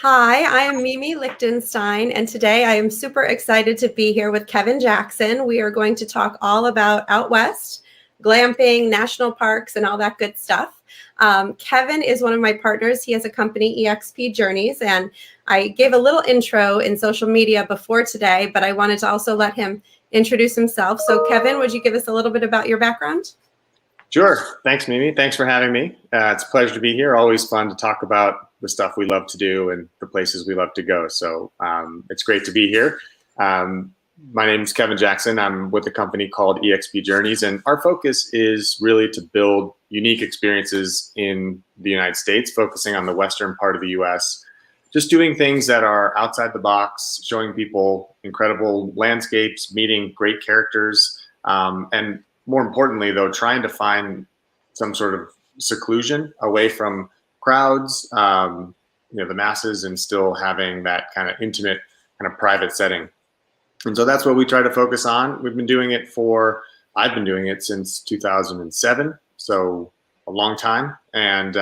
Hi, I am Mimi Lichtenstein, and today I am super excited to be here with Kevin Jackson. We are going to talk all about out west, glamping, national parks, and all that good stuff. Kevin is one of my partners. He has a company, EXP Journeys, and I gave a little intro in social media before today, but I wanted to also let him introduce himself. So Kevin, would you give us a little bit about your background? Sure. Thanks, Mimi. Thanks for having me. It's a pleasure to be here. Always fun to talk about the stuff we love to do and the places we love to go. So it's great to be here. My name is Kevin Jackson. I'm with a company called EXP Journeys, and our focus is really to build unique experiences in the United States, focusing on the western part of the U.S., just doing things that are outside the box, showing people incredible landscapes, meeting great characters, and more importantly, though, trying to find some sort of seclusion away from crowds, the masses, and still having that kind of intimate, kind of private setting. And so that's what we try to focus on. I've been doing it since 2007, so a long time. And,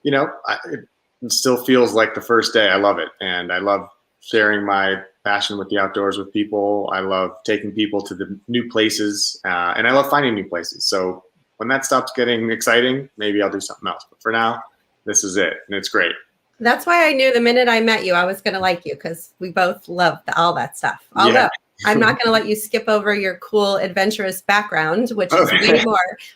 it still feels like the first day. I love it. And I love sharing my passion with the outdoors with people. I love taking people to the new places, and I love finding new places. So when that stops getting exciting, maybe I'll do something else. But for now, this is it, and it's great. That's why I knew the minute I met you, I was going to like you, because we both love all that stuff. Although I'm not going to let you skip over your cool, adventurous background, which is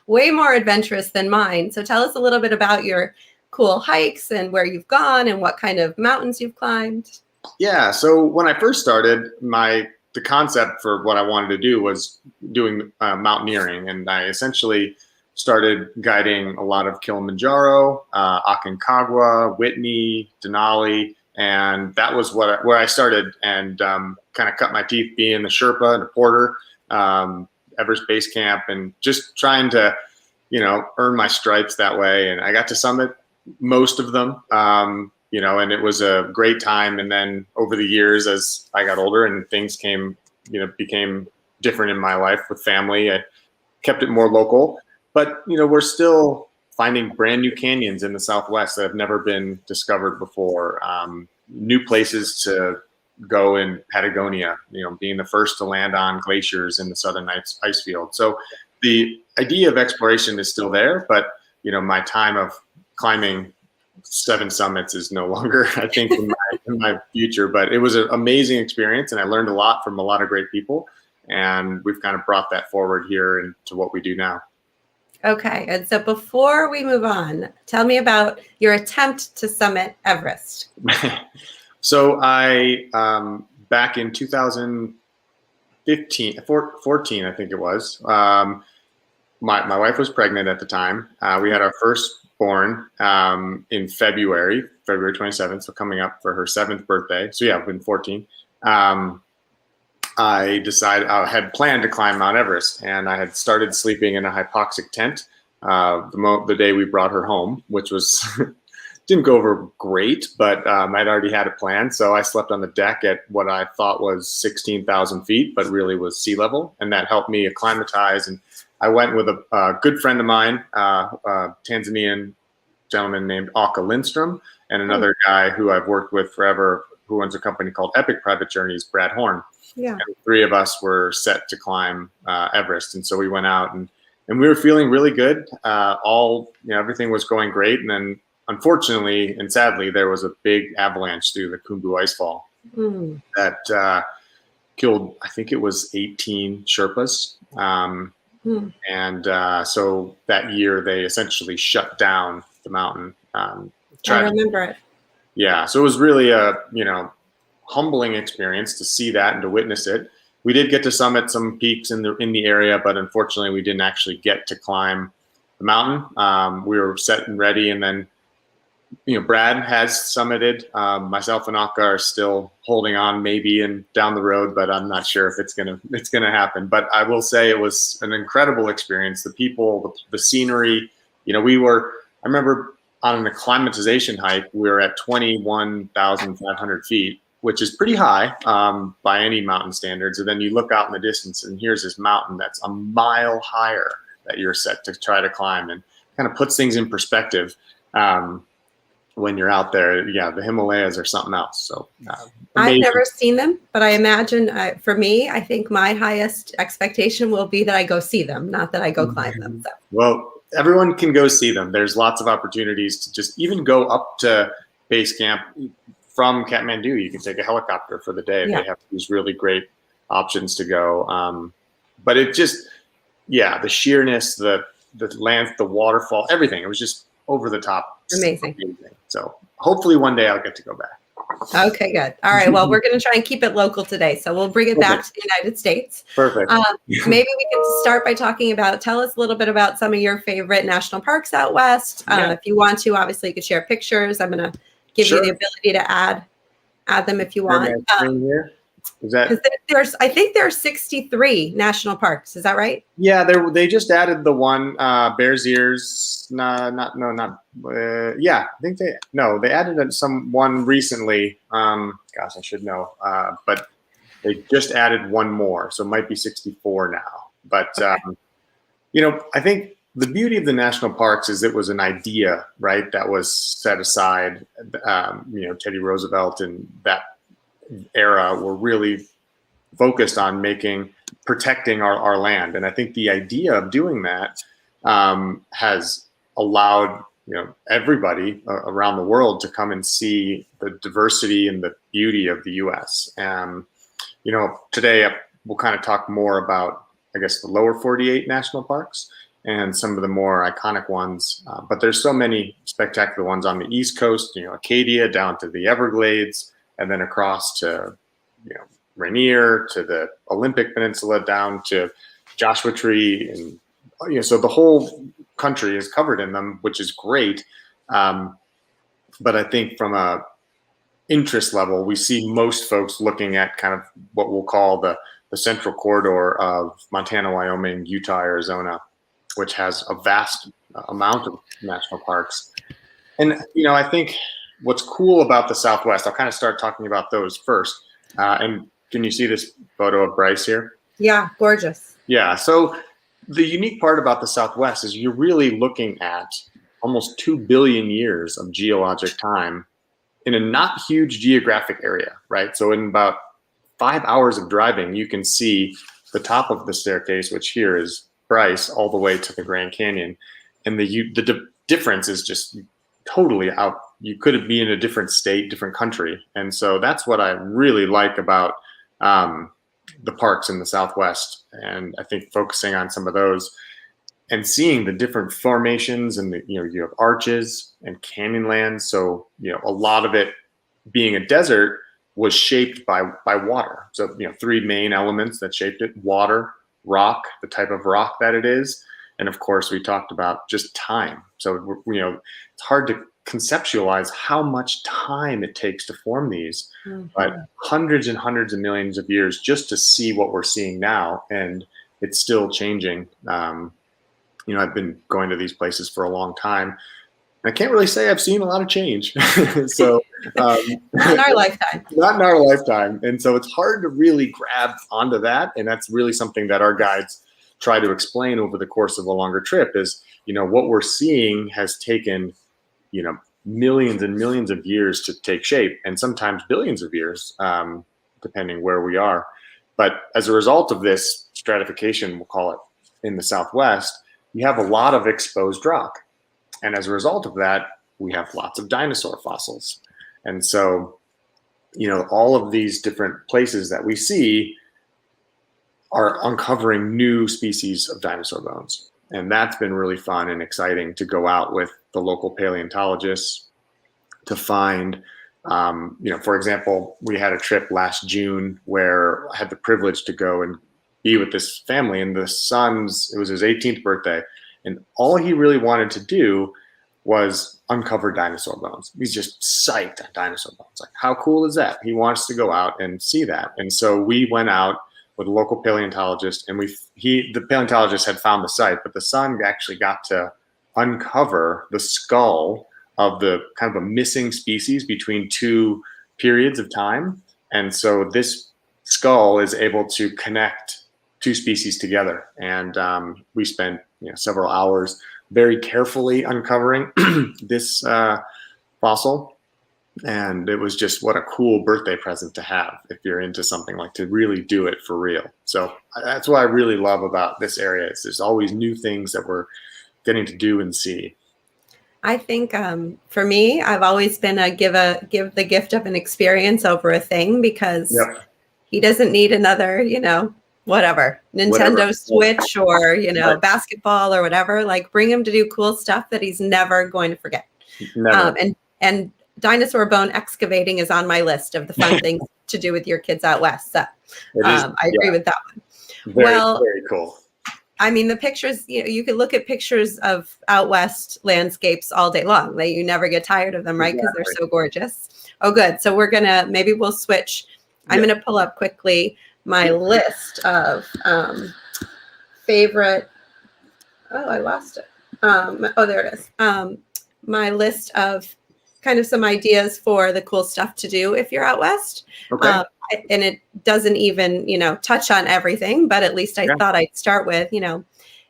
way more adventurous than mine. So tell us a little bit about your cool hikes and where you've gone and what kind of mountains you've climbed. Yeah. So when I first started, the concept for what I wanted to do was doing mountaineering, and I essentially started guiding a lot of Kilimanjaro, Aconcagua, Whitney, Denali, and that was where I started, and kind of cut my teeth being the Sherpa and the porter, Everest Base Camp, and just trying to, earn my stripes that way. And I got to summit most of them. And it was a great time. And then over the years, as I got older and things became different in my life with family, I kept it more local. But, we're still finding brand new canyons in the Southwest that have never been discovered before. New places to go in Patagonia, being the first to land on glaciers in the Southern ice field. So the idea of exploration is still there, but, my time of climbing 7 summits is no longer, I think, in my future. But it was an amazing experience, and I learned a lot from a lot of great people. And we've kind of brought that forward here into what we do now. Okay. And so before we move on, tell me about your attempt to summit Everest. So I, back in 14, I think it was, my wife was pregnant at the time. We had our firstborn in February 27th, so coming up for her 7th birthday. So yeah, I've been 14. I had planned to climb Mount Everest, and I had started sleeping in a hypoxic tent the day we brought her home, which was didn't go over great, but I'd already had a plan. So I slept on the deck at what I thought was 16,000 feet, but really was sea level, and that helped me acclimatize. And I went with a good friend of mine, a Tanzanian gentleman named Aka Lindstrom, and another guy who I've worked with forever, who owns a company called Epic Private Journeys, Brad Horn. Yeah. And the 3 of us were set to climb Everest. And so we went out and we were feeling really good. Everything was going great. And then unfortunately and sadly, there was a big avalanche through the Khumbu Icefall that killed, I think it was 18 Sherpas. And so that year they essentially shut down the mountain. I remember it. Yeah. So it was really a, humbling experience to see that and to witness it. We did get to summit some peaks in the area, but unfortunately we didn't actually get to climb the mountain. We were set and ready, and then Brad has summited. Myself and Aka are still holding on, maybe and down the road, but I'm not sure if it's gonna happen. But I will say it was an incredible experience. The people, the scenery. I remember on an acclimatization hike, we were at 21,500 feet, which is pretty high by any mountain standards. And then you look out in the distance, and here's this mountain that's a mile higher that you're set to try to climb, and kind of puts things in perspective. when you're out there. Yeah, the Himalayas are something else. So I've amazing. never seen them, but I imagine for me, I think my highest expectation will be that I go see them, not that I go climb them. So. Well, everyone can go see them. There's lots of opportunities to just even go up to base camp from Kathmandu. You can take a helicopter for the day. Yeah. They have these really great options to go. But it just, yeah, the sheerness, the land, the waterfall, everything. It was just over the top. Amazing. So hopefully one day I'll get to go back. Okay, good. All right. Well, we're going to try and keep it local today. So we'll bring it back to the United States. Perfect. Maybe we can start by talking about, tell us a little bit about some of your favorite national parks out west. If you want to, obviously you could share pictures. I'm going to give you the ability to add them if you want. Is that I think there are 63 national parks. Is that right? Yeah, they just added the one Bears Ears. Yeah, I think they added one recently. Gosh, I should know. But they just added one more, so it might be 64 now. But I think the beauty of the national parks is it was an idea, right, that was set aside. Teddy Roosevelt and that era were really focused on protecting our land. And I think the idea of doing that has allowed everybody around the world to come and see the diversity and the beauty of the U.S. Today we'll kind of talk more about, I guess, the lower 48 national parks and some of the more iconic ones. But there's so many spectacular ones on the East Coast, Acadia down to the Everglades, and then across to, Rainier, to the Olympic Peninsula, down to Joshua Tree. And, so the whole country is covered in them, which is great. But I think from a interest level, we see most folks looking at kind of what we'll call the central corridor of Montana, Wyoming, Utah, Arizona, which has a vast amount of national parks. And, I think what's cool about the Southwest, I'll kind of start talking about those first. And can you see this photo of Bryce here? Yeah, gorgeous. Yeah. So the unique part about the Southwest is you're really looking at almost 2 billion years of geologic time in a not huge geographic area, right? So in about 5 hours of driving, you can see the top of the staircase, which here is Bryce, all the way to the Grand Canyon. And the difference is just totally out. You could be in a different state, different country. And so that's what I really like about the parks in the Southwest. And I think focusing on some of those and seeing the different formations and you have arches and canyonlands. So, a lot of it being a desert was shaped by water. So, 3 main elements that shaped it: water, rock, the type of rock that it is. And of course, we talked about just time. So, it's hard to conceptualize how much time it takes to form these, but hundreds and hundreds of millions of years just to see what we're seeing now. And it's still changing. I've been going to these places for a long time. I can't really say I've seen a lot of change. So not in our lifetime. Not in our lifetime. And so it's hard to really grab onto that. And that's really something that our guides try to explain over the course of a longer trip is, what we're seeing has taken, millions and millions of years to take shape, and sometimes billions of years, depending where we are. But as a result of this stratification, we'll call it, in the Southwest, we have a lot of exposed rock. And as a result of that, we have lots of dinosaur fossils. And so, all of these different places that we see are uncovering new species of dinosaur bones. And that's been really fun and exciting to go out with the local paleontologists to find, for example, we had a trip last June where I had the privilege to go and be with this family, and it was his 18th birthday. And all he really wanted to do was uncover dinosaur bones. He's just psyched on dinosaur bones. Like, how cool is that? He wants to go out and see that. And so we went out with a local paleontologist, and the paleontologist had found the site, but the son actually got to uncover the skull of the kind of a missing species between 2 periods of time. And so this skull is able to connect 2 species together. And we spent several hours very carefully uncovering this fossil. And it was just what a cool birthday present to have if you're into something, like to really do it for real. So that's what I really love about this area. There's always new things that we're getting to do and see. I think for me, I've always been a give the gift of an experience over a thing, because Yep. he doesn't need another, whatever, Nintendo Switch or, Right. basketball or whatever. Like, bring him to do cool stuff that he's never going to forget. Never. And dinosaur bone excavating is on my list of the fun things to do with your kids out west. So I agree with that one. Very cool. I mean, the pictures, you can look at pictures of out west landscapes all day long. Like, you never get tired of them, right? Because they're so gorgeous. Oh, good. So maybe we'll switch. I'm going to pull up quickly my list of favorite. Oh, I lost it. There it is. My list of kind of some ideas for the cool stuff to do if you're out west. Okay. And it doesn't even, touch on everything, but at least I thought I'd start with,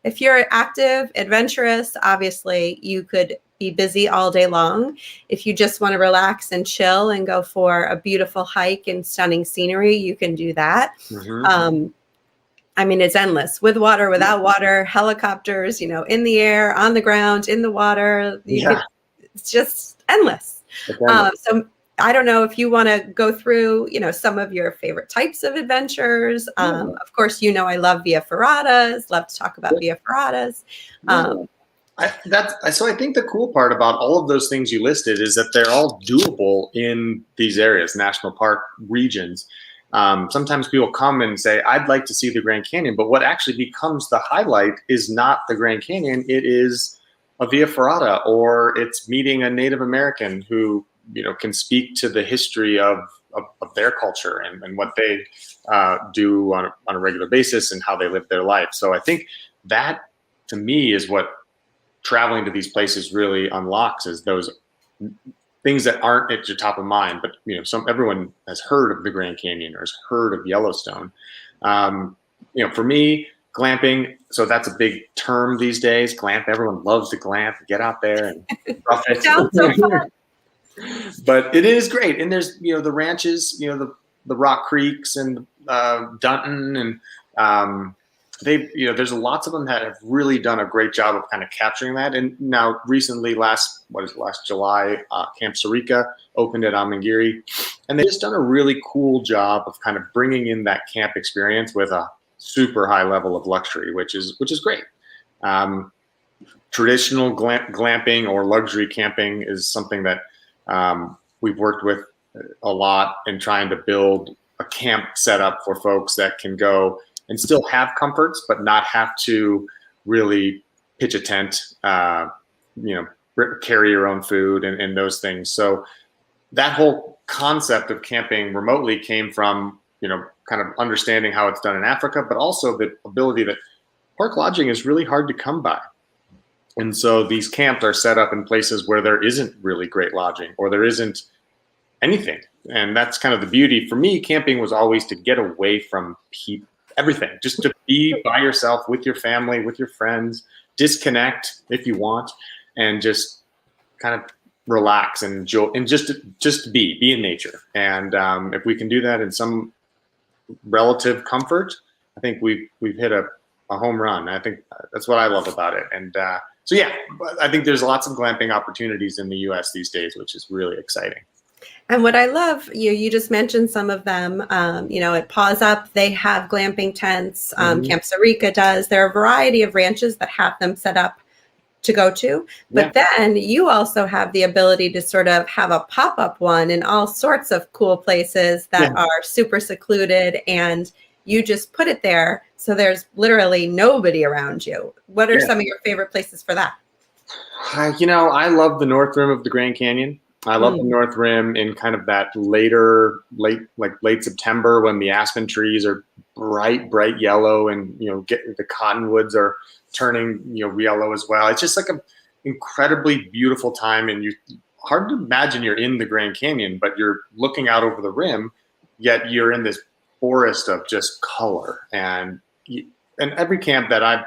if you're active, adventurous, obviously you could be busy all day long. If you just want to relax and chill and go for a beautiful hike and stunning scenery, you can do that. Mm-hmm. I mean, it's endless, with water, without water, helicopters, in the air, on the ground, in the water. It's just endless. So I don't know if you want to go through, some of your favorite types of adventures. Of course, I love via ferratas. Love to talk about via ferratas. So I think the cool part about all of those things you listed is that they're all doable in these areas, national park regions. Sometimes people come and say, I'd like to see the Grand Canyon, but what actually becomes the highlight is not the Grand Canyon. It is a via ferrata, or it's meeting a Native American who, can speak to the history of their culture and what they do on a regular basis and how they live their life. So I think that, to me, is what traveling to these places really unlocks, is those things that aren't at your top of mind, but everyone has heard of the Grand Canyon or has heard of Yellowstone. For me, glamping, so that's a big term these days. Glamp, everyone loves to glamp, get out there and rough it. Sounds so fun. But it is great, and there's the ranches, the Rock Creeks and Dunton, and there's lots of them that have really done a great job of kind of capturing that. And now recently, last July, Camp Sarika opened at Amangiri, and they've just done a really cool job of kind of bringing in that camp experience with a super high level of luxury, which is great. Traditional glamping or luxury camping is something that we've worked with a lot in trying to build a camp setup for folks that can go and still have comforts, but not have to really pitch a tent, carry your own food and those things. So that whole concept of camping remotely came from, kind of understanding how it's done in Africa, but also the ability that park lodging is really hard to come by. And so these camps are set up in places where there isn't really great lodging, or there isn't anything. And that's kind of the beauty. For me, camping was always to get away from everything, just to be by yourself with your family, with your friends, disconnect if you want, and just kind of relax and enjoy, and just be in nature. And if we can do that in some relative comfort, I think we've hit a home run. I think that's what I love about it. And so I think there's lots of glamping opportunities in the U.S. these days, which is really exciting. And what I love, you just mentioned some of them, at Paws Up, they have glamping tents. Camp Sarika does. There are a variety of ranches that have them set up to go to. But then you also have the ability to sort of have a pop-up one in all sorts of cool places that are super secluded, and you just put it there. So there's literally nobody around you. What are some of your favorite places for that? I love the North Rim of the Grand Canyon. I love the North Rim in kind of that late September, when the aspen trees are bright yellow, and the cottonwoods are turning yellow as well. It's just like an incredibly beautiful time, and hard to imagine you're in the Grand Canyon, but you're looking out over the rim, yet you're in this forest of just color. And every camp that I've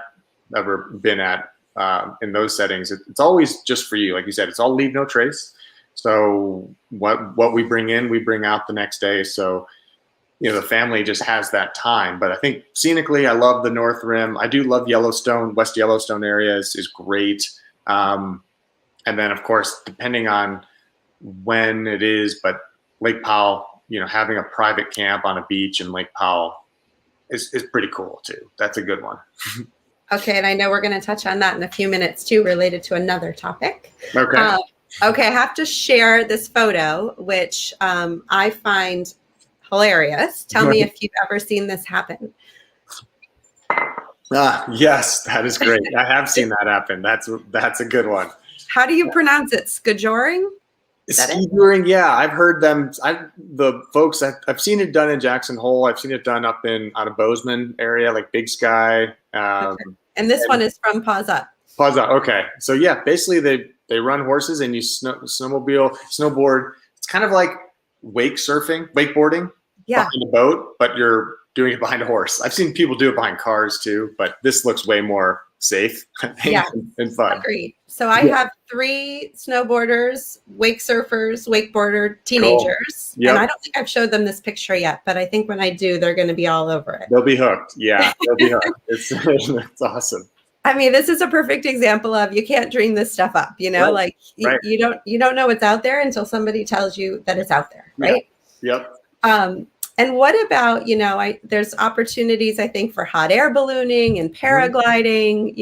ever been at in those settings, it's always just for you. Like you said, it's all leave no trace. So what we bring in, we bring out the next day. So, the family just has that time. But I think scenically, I love the North Rim. I do love Yellowstone. West Yellowstone area is great. And then, of course, depending on when it is, but Lake Powell, having a private camp on a beach in Lake Powell is pretty cool too. That's a good one. Okay, and I know we're going to touch on that in a few minutes too, related to another topic. Okay. Okay, I have to share this photo, which I find hilarious. Tell me if you've ever seen this happen. Yes, that is great. I have seen that happen. That's a good one. How do you pronounce it? Skijoring? Skijoring, yeah. I've heard them. The folks, I've seen it done in Jackson Hole. I've seen it done out of Bozeman area, like Big Sky. Okay. And this one is from Paws Up. Paws Up. Okay, so yeah, basically they run horses and you snowboard. It's kind of like wakeboarding. Yeah. Behind a boat, but you're doing it behind a horse. I've seen people do it behind cars too, but this looks way more safe, I think, and fun. Agreed. So I have 3 snowboarders, wake surfers, wakeboarder teenagers. Cool. Yep. And I don't think I've showed them this picture yet, but I think when I do, they're going to be all over it. They'll be hooked. Yeah, they'll be hooked. It's awesome. I mean, this is a perfect example of you can't dream this stuff up, Right. like you don't know it's out there until somebody tells you that it's out there. Right. Yep. And what about, there's opportunities, I think, for hot air ballooning and paragliding,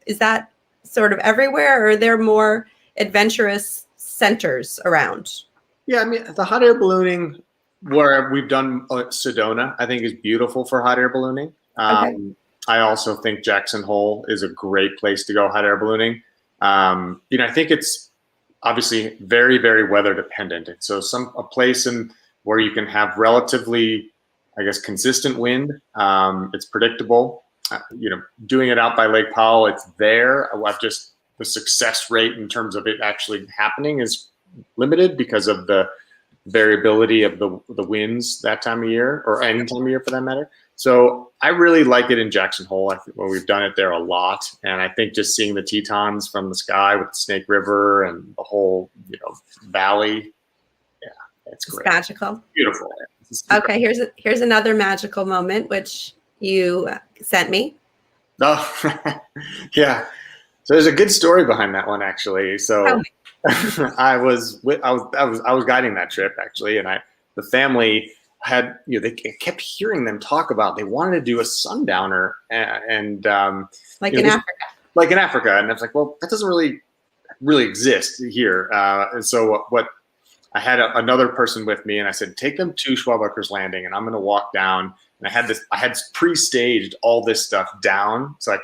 is that sort of everywhere, or are there more adventurous centers around? Yeah, I mean, the hot air ballooning where we've done Sedona, I think is beautiful for hot air ballooning. Okay. I also think Jackson Hole is a great place to go hot air ballooning. I think it's obviously very, very weather dependent. And so a place where you can have relatively, I guess, consistent wind. It's predictable. Doing it out by Lake Powell, it's there. The success rate in terms of it actually happening is limited because of the variability of the winds that time of year, or any time of year for that matter. So I really like it in Jackson Hole. I think we've done it there a lot, and I think just seeing the Tetons from the sky with the Snake River and the whole valley. It's great. It's magical. Beautiful. Okay, here's another magical moment which you sent me. Oh, yeah. So there's a good story behind that one, actually. So I was guiding that trip actually, and the family had they kept hearing them talk about they wanted to do a sundowner and like in Africa. Like in Africa, and I was like, well, that doesn't really exist here. And so what I had another person with me, and I said, take them to Schwabuckers Landing, and I'm going to walk down. And I had pre-staged all this stuff down so I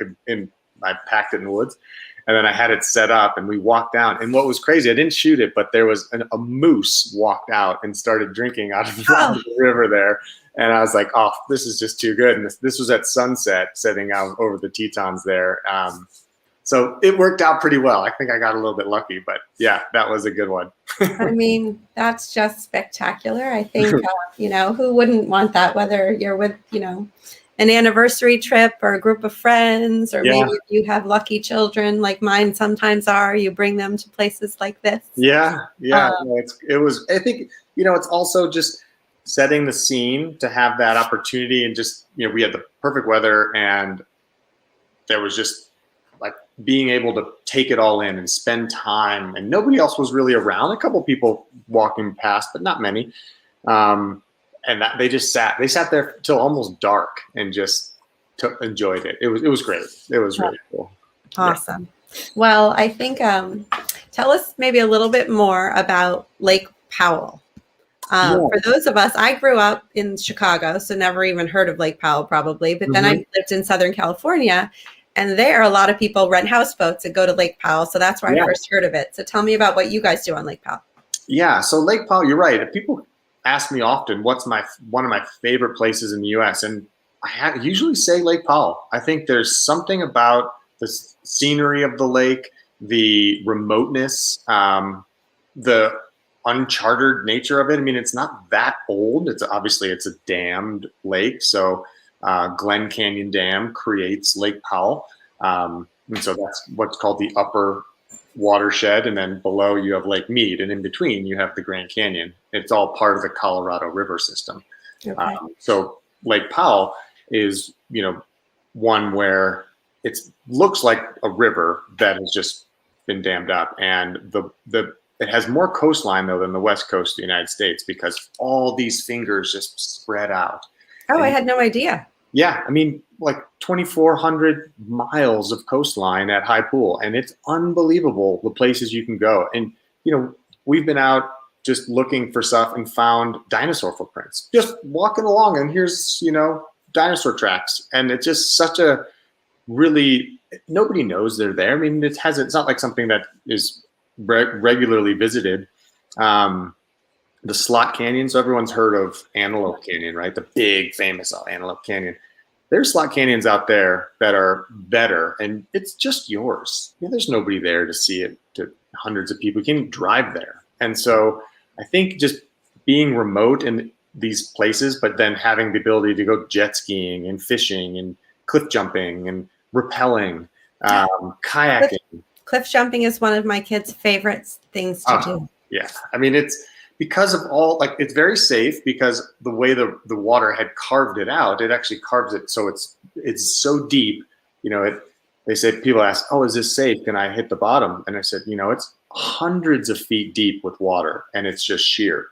packed it in the woods, and then I had it set up, and we walked down. And what was crazy, I didn't shoot it, but there was a moose walked out and started drinking out of the river there. And I was like, oh, this is just too good. And this was at sunset, setting out over the Tetons there. So it worked out pretty well. I think I got a little bit lucky, but yeah, that was a good one. I mean, that's just spectacular. I think, who wouldn't want that, whether you're with, an anniversary trip or a group of friends, or maybe if you have lucky children like mine sometimes are, you bring them to places like this. Yeah. It was, I think, it's also just setting the scene to have that opportunity, and just, we had the perfect weather, and there was just like being able to take it all in and spend time, and nobody else was really around. A couple people walking past, but not many. And that they sat there till almost dark and just enjoyed it. It was great. It was really cool. Awesome. Yeah. Well, I think, tell us maybe a little bit more about Lake Powell. For those of us, I grew up in Chicago, so never even heard of Lake Powell probably, but then I lived in Southern California, and there a lot of people rent houseboats and go to Lake Powell. So that's where I first heard of it. So tell me about what you guys do on Lake Powell. Yeah. So Lake Powell, you're right. People ask me often, what's one of my favorite places in the U.S. And I usually say Lake Powell. I think there's something about the scenery of the lake, the remoteness, the uncharted nature of it. I mean, it's not that old. It's a dammed lake. So Glen Canyon Dam creates Lake Powell. And so that's what's called the upper watershed, and then below you have Lake Mead, and in between you have the Grand Canyon. It's all part of the Colorado River system. Okay. So Lake Powell is, one where it looks like a river that has just been dammed up, and it has more coastline though than the west coast of the United States because all these fingers just spread out. Oh, and I had no idea. Yeah, I mean, like 2,400 miles of coastline at High Pool, and it's unbelievable the places you can go. And we've been out just looking for stuff and found dinosaur footprints, just walking along, and here's dinosaur tracks, and it's just such a really, nobody knows they're there. I mean, it's not like something that is regularly visited. The Slot Canyon, so everyone's heard of Antelope Canyon, right? The big famous Antelope Canyon. There's slot canyons out there that are better, and it's just yours. There's nobody there to see it, to hundreds of people. You can't drive there. And so I think just being remote in these places, but then having the ability to go jet skiing and fishing and cliff jumping and rappelling, kayaking. Cliff jumping is one of my kids' favorite things to do. Yeah. I mean, it's because of it's very safe because the way the water had carved it out, it actually carves it so it's so deep. They say, people ask, oh, is this safe? Can I hit the bottom? And I said, it's hundreds of feet deep with water, and it's just sheer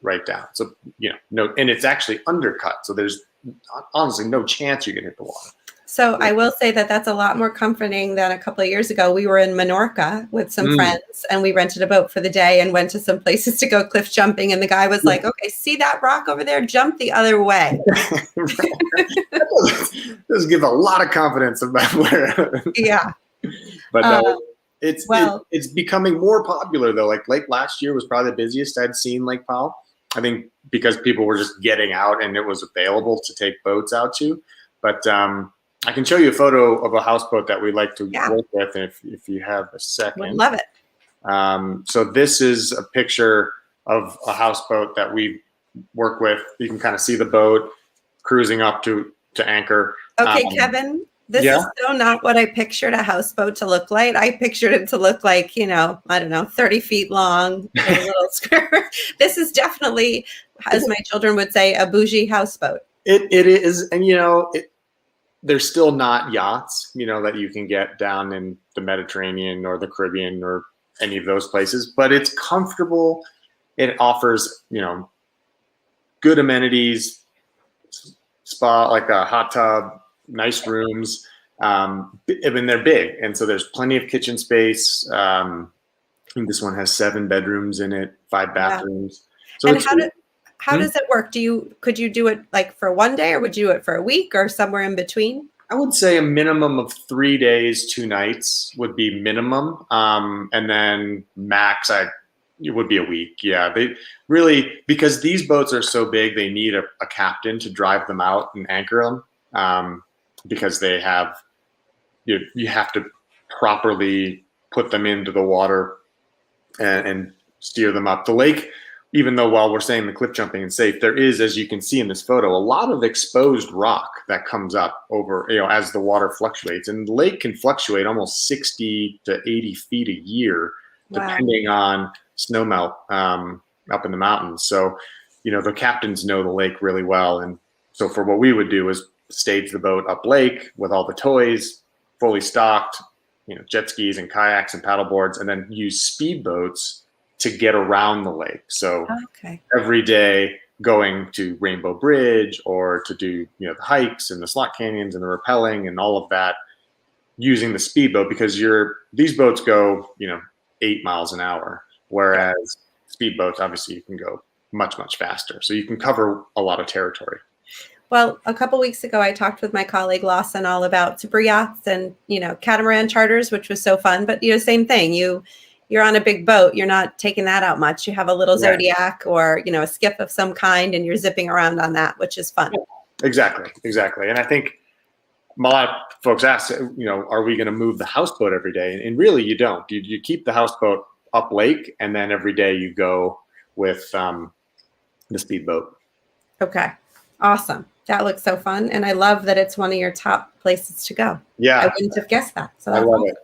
right down. So, and it's actually undercut. So there's honestly no chance you can hit the water. So I will say that that's a lot more comforting than a couple of years ago. We were in Menorca with some friends, and we rented a boat for the day and went to some places to go cliff jumping. And the guy was like, okay, see that rock over there? Jump the other way. Does give a lot of confidence about where. Yeah. But it's becoming more popular though. Like last year was probably the busiest I'd seen Lake Powell. I think because people were just getting out and it was available to take boats out to. But I can show you a photo of a houseboat that we like to work with, if you have a second. Would love it. So this is a picture of a houseboat that we work with. You can kind of see the boat cruising up to anchor. Okay, Kevin, this is so not what I pictured a houseboat to look like. I pictured it to look like, I don't know, 30 feet long, with a little skirt. This is definitely, as my children would say, a bougie houseboat. It is, and they're still not yachts, that you can get down in the Mediterranean or the Caribbean or any of those places, but it's comfortable. It offers, good amenities, spa, like a hot tub, nice rooms. I mean, they're big. And so there's plenty of kitchen space. I think this one has 7 bedrooms in it, 5 bathrooms. So and how does it work? Could you do it like for one day, or would you do it for a week or somewhere in between? I would say a minimum of 3 days, 2 nights would be minimum. And then max, it would be a week. Yeah. They really, because these boats are so big, they need a captain to drive them out and anchor them. Because they have, you have to properly put them into the water and steer them up the lake. Even though while we're saying the cliff jumping is safe, there is, as you can see in this photo, a lot of exposed rock that comes up over, as the water fluctuates. And the lake can fluctuate almost 60 to 80 feet a year, depending on snowmelt up in the mountains. So, the captains know the lake really well. And so for what we would do is stage the boat up lake with all the toys, fully stocked, jet skis and kayaks and paddle boards, and then use speedboats to get around the lake. So every day going to Rainbow Bridge or to do, the hikes and the slot canyons and the rappelling and all of that using the speedboat, because these boats go, 8 miles an hour, whereas speedboats, obviously you can go much, much faster. So you can cover a lot of territory. Well, a couple weeks ago, I talked with my colleague Lawson all about super yachts and, catamaran charters, which was so fun. But, same thing. You're on a big boat. You're not taking that out much. You have a little Zodiac or, a skiff of some kind, and you're zipping around on that, which is fun. Exactly. And I think a lot of folks ask, are we going to move the houseboat every day? And really, you don't. You keep the houseboat up lake, and then every day you go with the speedboat. Okay. Awesome. That looks so fun. And I love that it's one of your top places to go. Yeah. I wouldn't have guessed that. So I love it.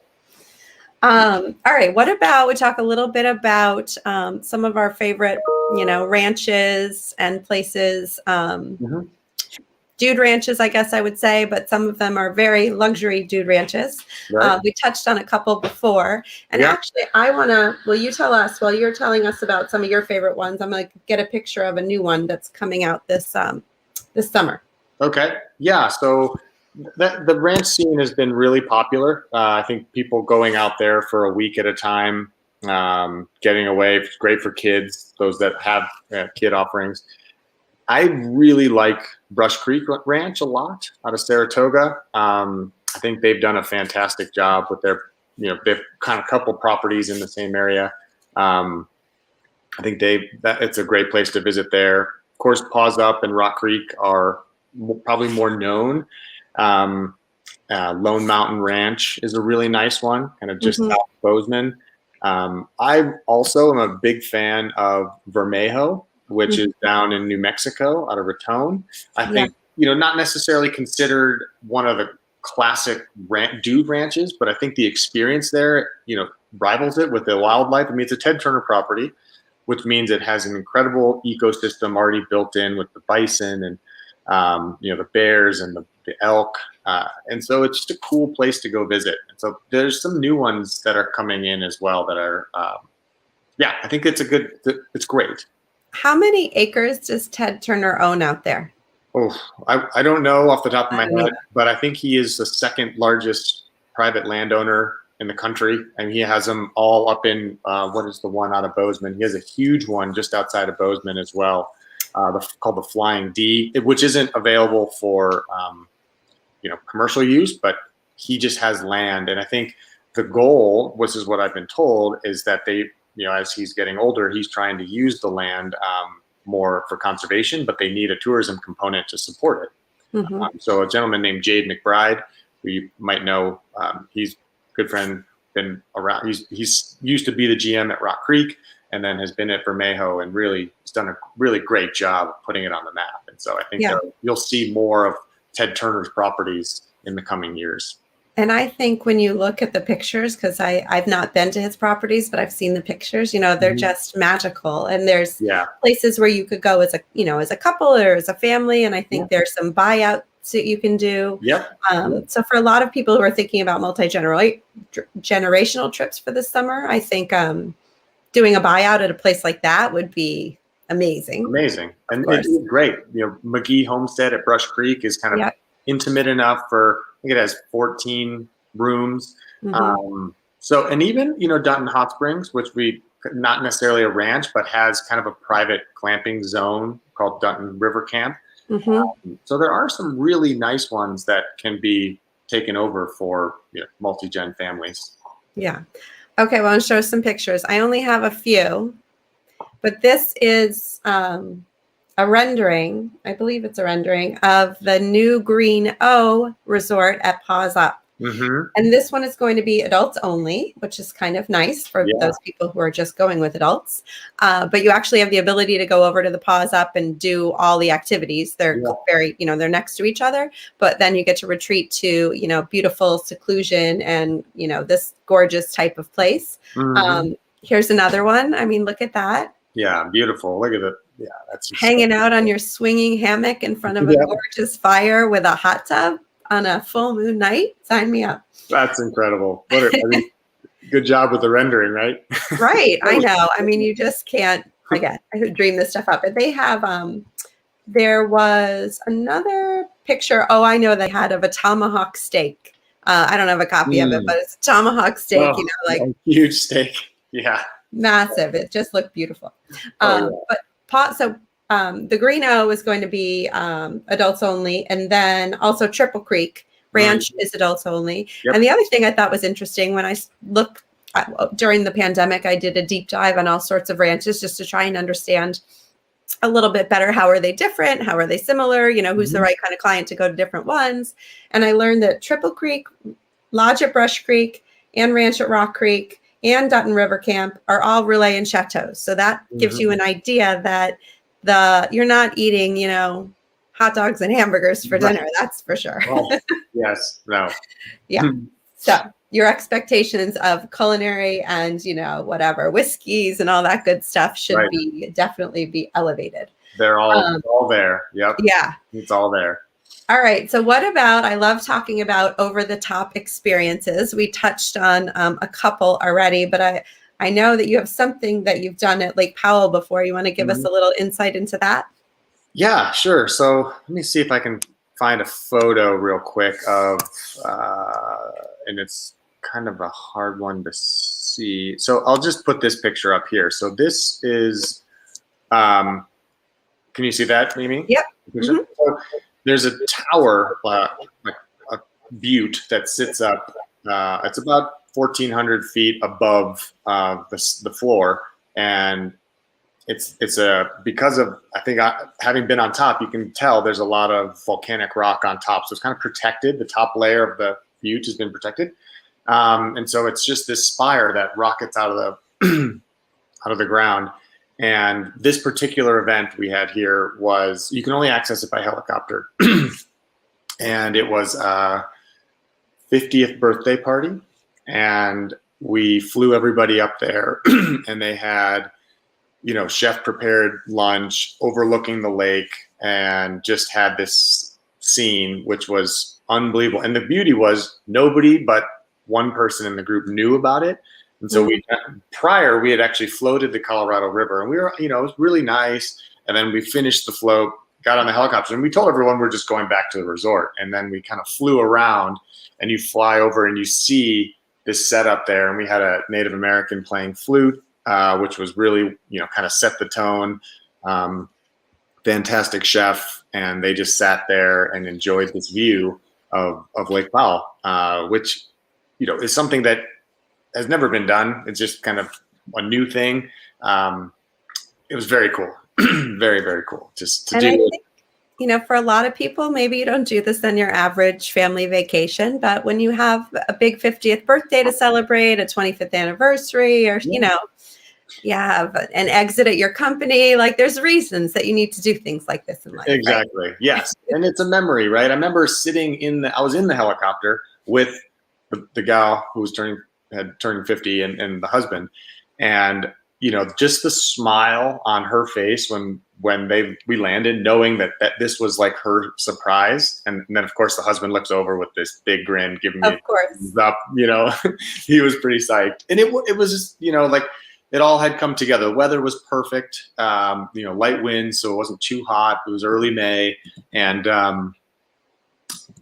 All right. What about we talk a little bit about some of our favorite, ranches and places. Mhm. Dude ranches, I guess I would say, but some of them are very luxury dude ranches. Right. We touched on a couple before. And Yeah. actually, will you tell us, while you're telling us about some of your favorite ones, I'm going to get a picture of a new one that's coming out this summer. Okay. Yeah. So the ranch scene has been really popular. I think people going out there for a week at a time, getting away. It's great for kids, those that have kid offerings. I really like Brush Creek Ranch a lot out of Saratoga. I think they've done a fantastic job with their, they've kind of couple properties in the same area. I think it's a great place to visit there. Of course, Paws Up and Rock Creek are probably more known. Um, Lone Mountain Ranch is a really nice one, kind of just Mhm. south of Bozeman. I also am a big fan of Vermejo, which is down in New Mexico out of Raton. I Yeah. think, not necessarily considered one of the classic dude ranches, but I think the experience there, rivals it with the wildlife. I mean, it's a Ted Turner property, which means it has an incredible ecosystem already built in with the bison and, the bears and the elk. And so it's just a cool place to go visit. And so there's some new ones that are coming in as well that are, I think it's great. How many acres does Ted Turner own out there? Oh, I don't know off the top of my I don't head, either. but I think he is the second largest private landowner in the country, and he has them all up in what is the one out of Bozeman? He has a huge one just outside of Bozeman as well, called the Flying D, which isn't available for commercial use, but he just has land, and I think the goal, which is what I've been told, is that they, as he's getting older, he's trying to use the land more for conservation, but they need a tourism component to support it. Mhm. So a gentleman named Jade McBride, who you might know, he's a good friend, been around. He's used to be the GM at Rock Creek, and then has been at Vermejo, and really has done a really great job of putting it on the map. And so I think you'll see more of Ted Turner's properties in the coming years. And I think when you look at the pictures, because I've not been to his properties, but I've seen the pictures, they're just magical. And there's places where you could go as a couple or as a family. And I think there's some buyouts that you can do. So for a lot of people who are thinking about multi-generational trips for this summer, I think doing a buyout at a place like that would be amazing. Amazing. And it's great. McGee Homestead at Brush Creek is kind of intimate enough for, I think it has 14 rooms. So, and even, Dutton Hot Springs, which not necessarily a ranch, but has kind of a private glamping zone called Dutton River Camp. So there are some really nice ones that can be taken over for multi-gen families. Yeah. Okay. Well, I'll show some pictures. I only have a few, but this is a rendering, I believe it's a rendering of the new Green O resort at Paws Up. And this one is going to be adults only, which is kind of nice for those people who are just going with adults. But you actually have the ability to go over to the Paws Up and do all the activities. They're very, they're next to each other, but then you get to retreat to, beautiful seclusion and, this gorgeous type of place. Here's another one. I mean, look at that. Yeah, beautiful. Look at it. Yeah, that's hanging out on your swinging hammock in front of a gorgeous fire with a hot tub on a full moon night. Sign me up. That's incredible. Good job with the rendering, right? Right. I know. I mean, you just can't, again, I could dream this stuff up. But they have, there was another picture. Oh, I know they had of a tomahawk steak. I don't have a copy of it, but it's a tomahawk steak, like a huge steak. Yeah. Massive. It just looked beautiful. But the Green O is going to be adults only, and then also Triple Creek Ranch is adults only. And the other thing I thought was interesting, when I looked during the pandemic, I did a deep dive on all sorts of ranches just to try and understand a little bit better, how are they different, how are they similar, who's the right kind of client to go to different ones. And I learned that Triple Creek, Lodge at Brush Creek, and Ranch at Rock Creek, and Dutton River Camp are all relay and chateaus. So that gives you an idea that you're not eating, hot dogs and hamburgers for dinner. That's for sure. Yes. No. Yeah. So your expectations of culinary and, whatever, whiskeys and all that good stuff should definitely be elevated. They're all there. Yep. Yeah. It's all there. All right. So what about, I love talking about over the top experiences. We touched on a couple already, but I know that you have something that you've done at Lake Powell before. You want to give us a little insight into that? Yeah, sure. So let me see if I can find a photo real quick of, and it's kind of a hard one to see. So I'll just put this picture up here. So this is, can you see that, Mimi? Yep. So there's a tower, like a butte that sits up. It's about 1,400 feet above the floor, and it's because of, I think, having been on top, you can tell there's a lot of volcanic rock on top, so it's kind of protected. The top layer of the butte has been protected, and so it's just this spire that rockets out of the out of the ground. And this particular event we had here was, you can only access it by helicopter. And it was a 50th birthday party. And we flew everybody up there and they had, chef prepared lunch overlooking the lake and just had this scene, which was unbelievable. And the beauty was nobody but one person in the group knew about it. And so we had actually floated the Colorado River, and we were, it was really nice. And then we finished the float, got on the helicopter, and we told everyone we're just going back to the resort. And then we kind of flew around, and you fly over and you see this setup there. And we had a Native American playing flute, which was really, kind of set the tone. Fantastic chef. And they just sat there and enjoyed this view of Lake Powell, which, is something that has never been done. It's just kind of a new thing. It was very cool. Very, very cool just to do. I think, for a lot of people, maybe you don't do this on your average family vacation, but when you have a big 50th birthday to celebrate, a 25th anniversary, or, you have an exit at your company, like there's reasons that you need to do things like this in life. Exactly. Right? Yes. And it's a memory, right? I remember sitting I was in the helicopter with the gal who was had turned 50 and the husband, and just the smile on her face when we landed, knowing that this was like her surprise. And then of course the husband looks over with this big grin giving me a thumbs up. He was pretty psyched. And it was just, like it all had come together. The weather was perfect, light winds, so it wasn't too hot. It was early May, and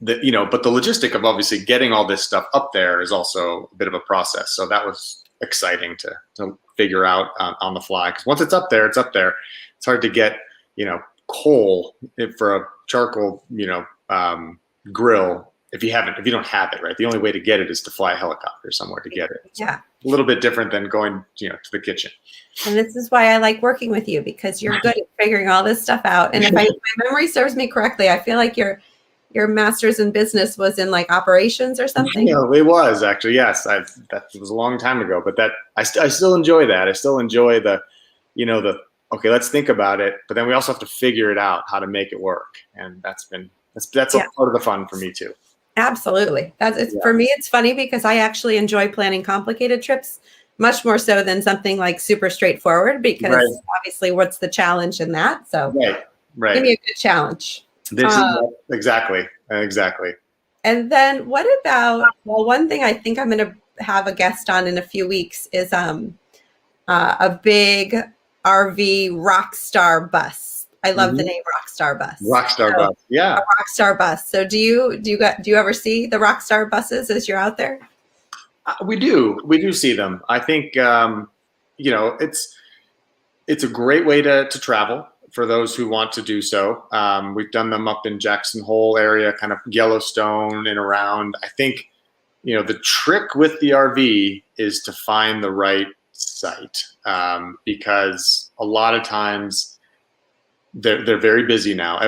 but the logistic of obviously getting all this stuff up there is also a bit of a process. So that was exciting to figure out on the fly. Because once it's up there, it's up there. It's hard to get, coal for a charcoal, grill if you don't have it, right? The only way to get it is to fly a helicopter somewhere to get it. Yeah. A little bit different than going, to the kitchen. And this is why I like working with you, because you're good at figuring all this stuff out. And if my memory serves me correctly, I feel like your master's in business was in like operations or something. It was actually, yes. That was a long time ago, but I still enjoy that. I still enjoy the okay, let's think about it, but then we also have to figure it out how to make it work. And that's a part of the fun for me too. Absolutely. For me, it's funny because I actually enjoy planning complicated trips much more so than something like super straightforward, because obviously what's the challenge in that? So right. Give me a good challenge. Exactly. And then what about, one thing I think I'm going to have a guest on in a few weeks is a big RV rockstar bus. I love the name Rockstar Bus. Bus, yeah. A Rockstar Bus. So do you ever see the Rockstar buses as you're out there? We do see them. I think it's a great way to travel for those who want to do so. We've done them up in Jackson Hole area, kind of Yellowstone and around. I think the trick with the RV is to find the right site, because a lot of times they're very busy now.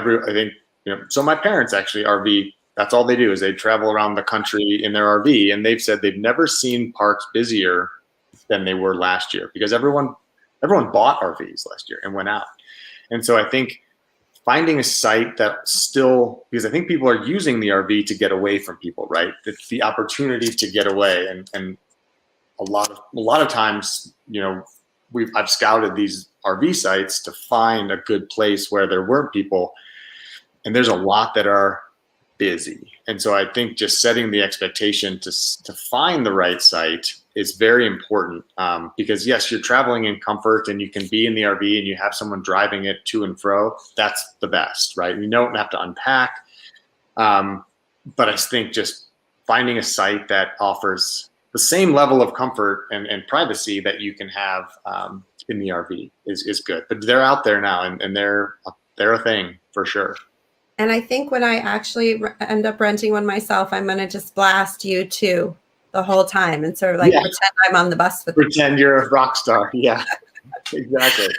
So my parents actually RV. That's all they do is they travel around the country in their RV, and they've said they've never seen parks busier than they were last year, because everyone bought RVs last year and went out. And so I think finding a site that still, because I think people are using the RV to get away from people, right? It's the opportunity to get away, and a lot of times, I've scouted these RV sites to find a good place where there weren't people, and there's a lot that are busy. And so I think just setting the expectation to find the right site is very important, because yes, you're traveling in comfort and you can be in the RV and you have someone driving it to and fro. That's the best, right? You don't have to unpack. But I think just finding a site that offers the same level of comfort and privacy that you can have in the RV is good. But they're out there now, and they're a thing for sure. And I think when I actually end up renting one myself, I'm going to just blast U2 the whole time and sort of like pretend I'm on the bus with pretend you're a rock star. Yeah, exactly.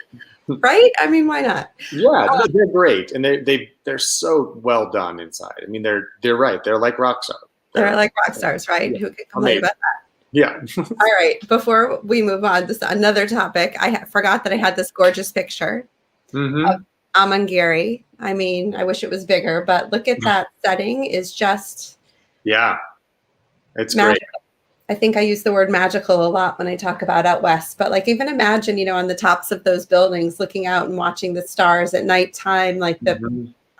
Right? I mean, why not? Yeah, they're great, and they're so well done inside. I mean, they're right. They're like rock stars. They're like rock stars, right? Yeah. Who could complain about that? Yeah. All right. Before we move on, this another topic. I forgot that I had this gorgeous picture of Amangiri. I mean, I wish it was bigger, but look at that setting is just it's magical. Great. I think I use the word magical a lot when I talk about out west, but like even imagine, on the tops of those buildings, looking out and watching the stars at nighttime, like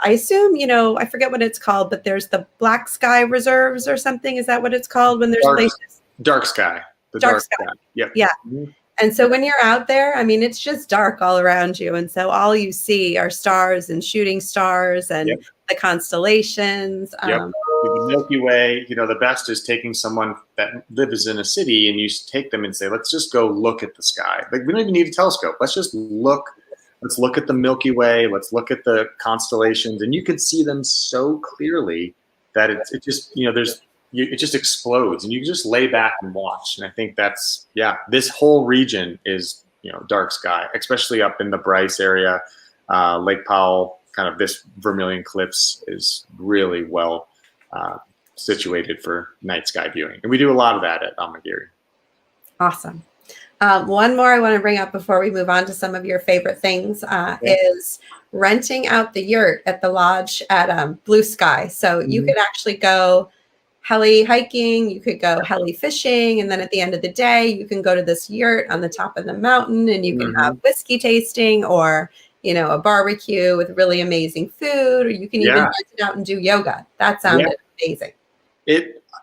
I assume, I forget what it's called, but there's the black sky reserves or something. Is that what it's called when there's places? Dark sky. Dark sky. Yep. Yeah. And so when you're out there, I mean, it's just dark all around you. And so all you see are stars and shooting stars and the constellations. The Milky Way, the best is taking someone that lives in a city and you take them and say, let's just go look at the sky. Like, we don't even need a telescope. Let's just look. Let's look at the Milky Way. Let's look at the constellations. And you can see them so clearly that it just, it just explodes, and you can just lay back and watch. And I think that's, this whole region is, dark sky, especially up in the Bryce area, Lake Powell, kind of this Vermilion Cliffs is really well situated for night sky viewing. And we do a lot of that at Amangiri. Awesome. One more I want to bring up before we move on to some of your favorite things is renting out the yurt at the lodge at Blue Sky. So you could actually go heli hiking, you could go heli fishing, and then at the end of the day, you can go to this yurt on the top of the mountain and you can have whiskey tasting or, a barbecue with really amazing food, or you can even rent it out and do yoga. That sounded amazing.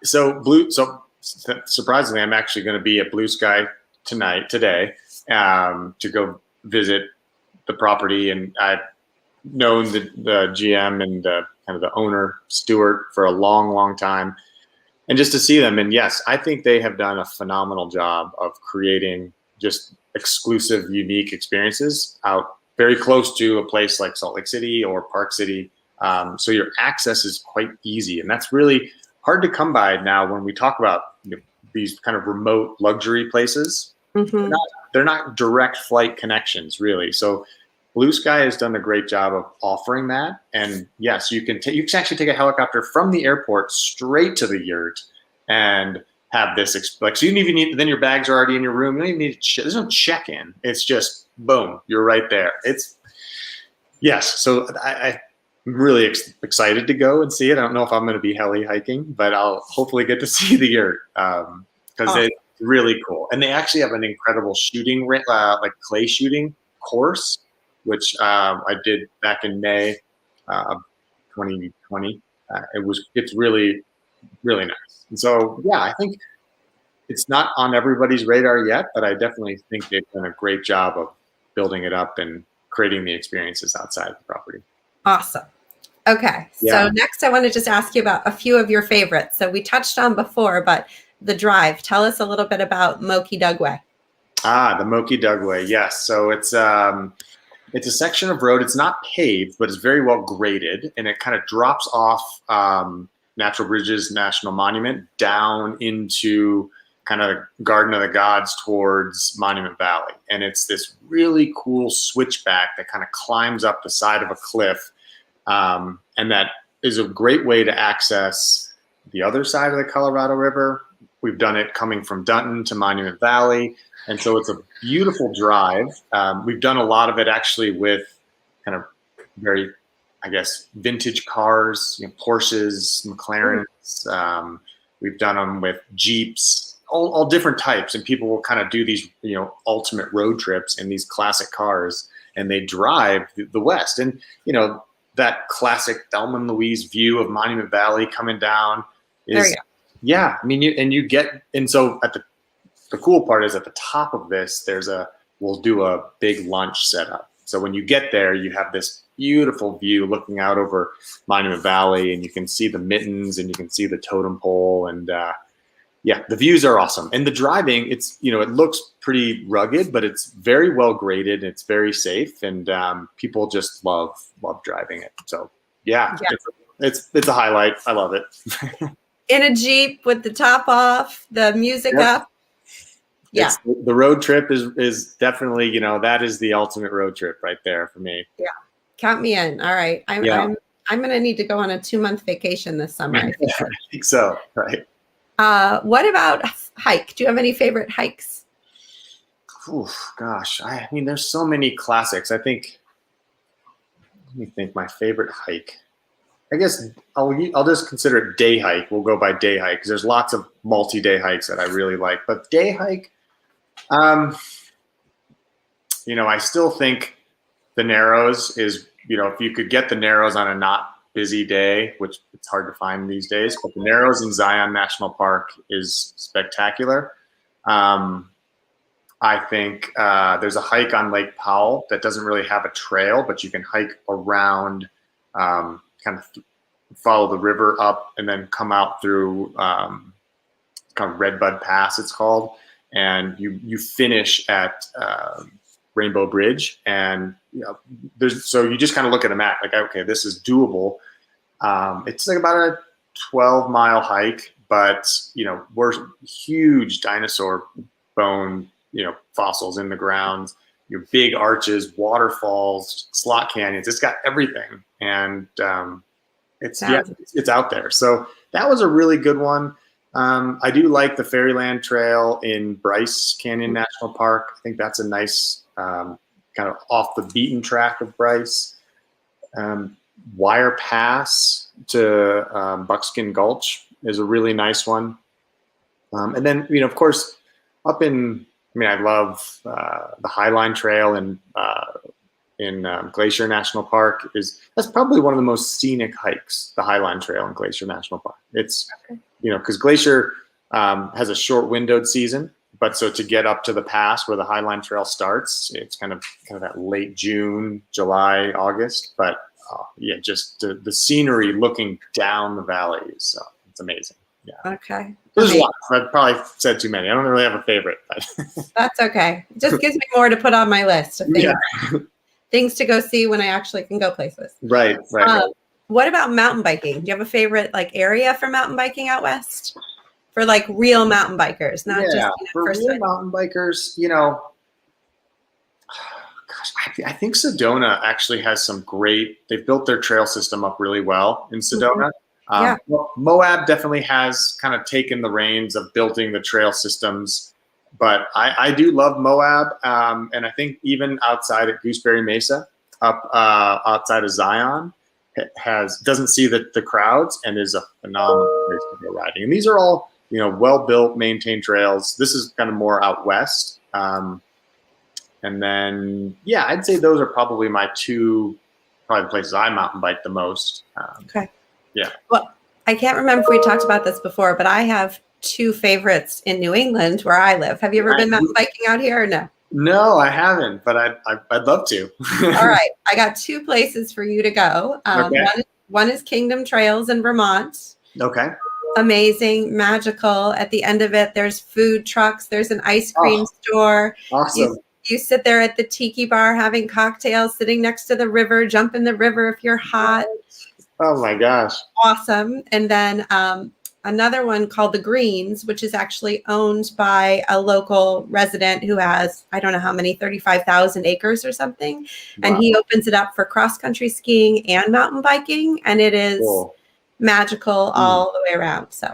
So surprisingly, I'm actually going to be at Blue Sky today, to go visit the property, and I've known the GM and kind of the owner, Stuart, for a long, long time, and just to see them. And yes, I think they have done a phenomenal job of creating just exclusive, unique experiences out very close to a place like Salt Lake City or Park City. So your access is quite easy, and that's really hard to come by now when we talk about these kind of remote luxury places. They're not direct flight connections, really. So Blue Sky has done a great job of offering that. And yes, you can actually take a helicopter from the airport straight to the yurt and have this, so you don't even need, then your bags are already in your room. You don't even need to there's no check-in. It's just boom, you're right there. So I'm really excited to go and see it. I don't know if I'm going to be heli hiking, but I'll hopefully get to see the yurt, because it's really cool. And they actually have an incredible shooting, like clay shooting course, which I did back in May of 2020. It's really, really nice. And so, I think it's not on everybody's radar yet, but I definitely think they've done a great job of building it up and creating the experiences outside the property. Awesome. Okay. So next I want to just ask you about a few of your favorites. So we touched on before, but the drive, tell us a little bit about Moki Dugway. The Moki Dugway. Yes. So it's a section of road. It's not paved, but it's very well graded, and it kind of drops off Natural Bridges National Monument down into kind of Garden of the Gods towards Monument Valley. And it's this really cool switchback that kind of climbs up the side of a cliff. And that is a great way to access the other side of the Colorado River. We've done it coming from Dunton to Monument Valley. And so it's a beautiful drive. We've done a lot of it actually with kind of very I guess, vintage cars, Porsches, McLarens. We've done them with Jeeps, all different types. And people will kind of do these, ultimate road trips in these classic cars, and they drive the West. And, that classic Thelma and Louise view of Monument Valley coming down is, there you go. yeah. I mean, and so the cool part is at the top of this, we'll do a big lunch setup. So when you get there, you have this beautiful view looking out over Monument Valley, and you can see the mittens and you can see the totem pole. And the views are awesome. And the driving, it looks pretty rugged, but it's very well graded. It's very safe, and people just love driving it. So it's a highlight. I love it. In a Jeep with the top off, the music up. Yeah. The road trip is definitely, that is the ultimate road trip right there for me. Yeah. Count me in. All right. I'm going to need to go on a 2-month vacation this summer. I think so. Right. What about hike? Do you have any favorite hikes? Oof, gosh. I mean, there's so many classics. Let me think, my favorite hike. I guess I'll just consider it day hike. We'll go by day hike because there's lots of multi-day hikes that I really like. But day hike, I still think the Narrows is, if you could get the Narrows on a not busy day, which it's hard to find these days, but the Narrows in Zion National Park is spectacular. I think there's a hike on Lake Powell that doesn't really have a trail, but you can hike around, kind of follow the river up and then come out through kind of Redbud Pass, it's called. And you finish at Rainbow Bridge, and so you just kind of look at a map like, okay, this is doable. It's like about a 12-mile hike, but we're huge dinosaur bone fossils in the ground, your big arches, waterfalls, slot canyons. It's got everything, and it's out there. So that was a really good one. I do like the Fairyland Trail in Bryce Canyon National Park. I think that's a nice kind of off the beaten track of Bryce. Wire Pass to Buckskin Gulch is a really nice one. And then, of course, up in, I love the Highline Trail in Glacier National Park. That's probably one of the most scenic hikes, the Highline Trail in Glacier National Park. It's, because Glacier has a short windowed season, but so to get up to the pass where the Highline Trail starts, it's kind of that late June, July, August. But just the scenery looking down the valley it's amazing. Yeah. Okay. There's a lot. I've probably said too many. I don't really have a favorite. But that's okay. It just gives me more to put on my list of things, things to go see when I actually can go places. Right. What about mountain biking? Do you have a favorite area for mountain biking out west? For real mountain bikers, not just for real mountain bikers, I think Sedona actually has they've built their trail system up really well in Sedona. Moab definitely has kind of taken the reins of building the trail systems, but I do love Moab. And I think even outside at Gooseberry Mesa, up outside of Zion, doesn't see the crowds and is a phenomenal place to go riding. And these are all, well-built, maintained trails. This is kind of more out west. And then, I'd say those are probably my two, the places I mountain bike the most. Okay. Yeah. Well, I can't remember if we talked about this before, but I have two favorites in New England where I live. Have you ever been mountain biking out here or no? No, I haven't, but I'd love to. All right. I got two places for you to go. One is Kingdom Trails in Vermont. Okay. Amazing, magical. At the end of it, there's food trucks. There's an ice cream store. Awesome. You sit there at the tiki bar having cocktails, sitting next to the river, jump in the river if you're hot. Oh my gosh. Awesome. And then another one called The Greens, which is actually owned by a local resident who has, I don't know how many, 35,000 acres or something. Wow. And he opens it up for cross-country skiing and mountain biking. And it is magical all the way around. So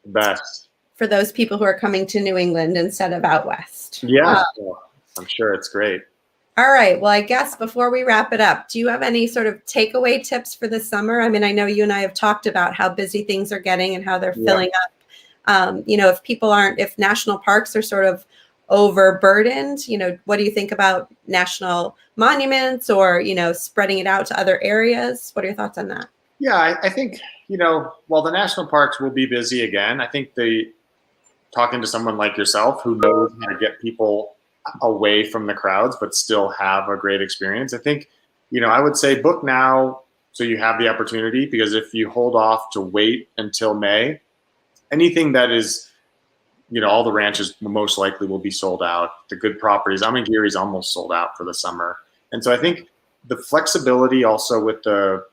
best. For those people who are coming to New England instead of out west. Yeah. I'm sure it's great. All right. Well, I guess before we wrap it up, do you have any sort of takeaway tips for the summer? I mean, I know you and I have talked about how busy things are getting and how they're Yeah. filling up. If national parks are sort of overburdened, what do you think about national monuments or, spreading it out to other areas? What are your thoughts on that? Yeah, I think, while the national parks will be busy again, I think talking to someone like yourself who knows how to get people away from the crowds but still have a great experience. I think, I would say book now so you have the opportunity, because if you hold off to wait until May, anything that is, all the ranches most likely will be sold out. The good properties, Amangiri's almost sold out for the summer. And so I think the flexibility also with the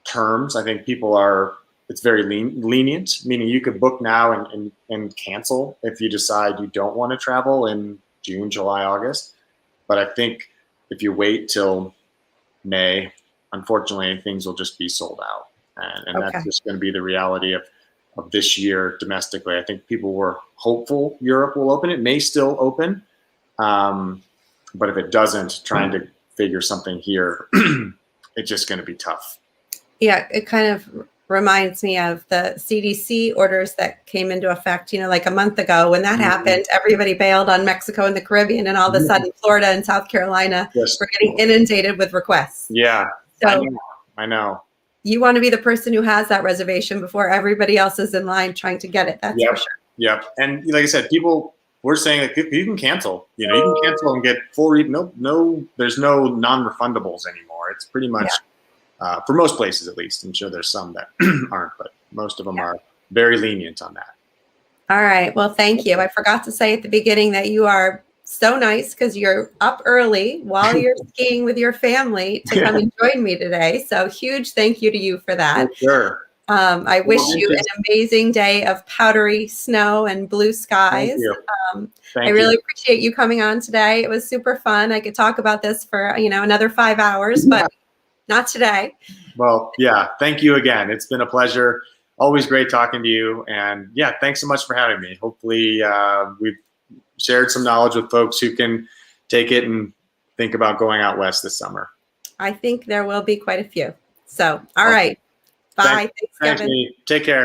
terms, I think it's very lenient, meaning you could book now and cancel if you decide you don't want to travel in June, July, August. But I think if you wait till May, unfortunately, things will just be sold out. And Okay. that's just going to be the reality of this year domestically. I think people were hopeful Europe will open. It may still open. But if it doesn't, trying to figure something here, it's just going to be tough. Yeah, it kind of reminds me of the CDC orders that came into effect, like a month ago. When that happened, everybody bailed on Mexico and the Caribbean, and all of a sudden Florida and South Carolina were getting inundated with requests. Yeah, so I know. You want to be the person who has that reservation before everybody else is in line trying to get it. That's for sure. Yep. And like I said, people were saying like you can cancel. You can cancel and get full. No, there's no non-refundables anymore. It's pretty much. Yeah. For most places, at least. I'm sure there's some that aren't, but most of them are very lenient on that. All right. Well, thank you. I forgot to say at the beginning that you are so nice because you're up early while you're skiing with your family to come and join me today. So huge thank you to you for that. For sure. I wish you an amazing day of powdery snow and blue skies. Thank you. I really appreciate you coming on today. It was super fun. I could talk about this for, another 5 hours, but not today. Well, yeah. Thank you again. It's been a pleasure. Always great talking to you. And yeah, thanks so much for having me. Hopefully we've shared some knowledge with folks who can take it and think about going out west this summer. I think there will be quite a few. So, all right. Bye. Thanks, Kevin. Take care.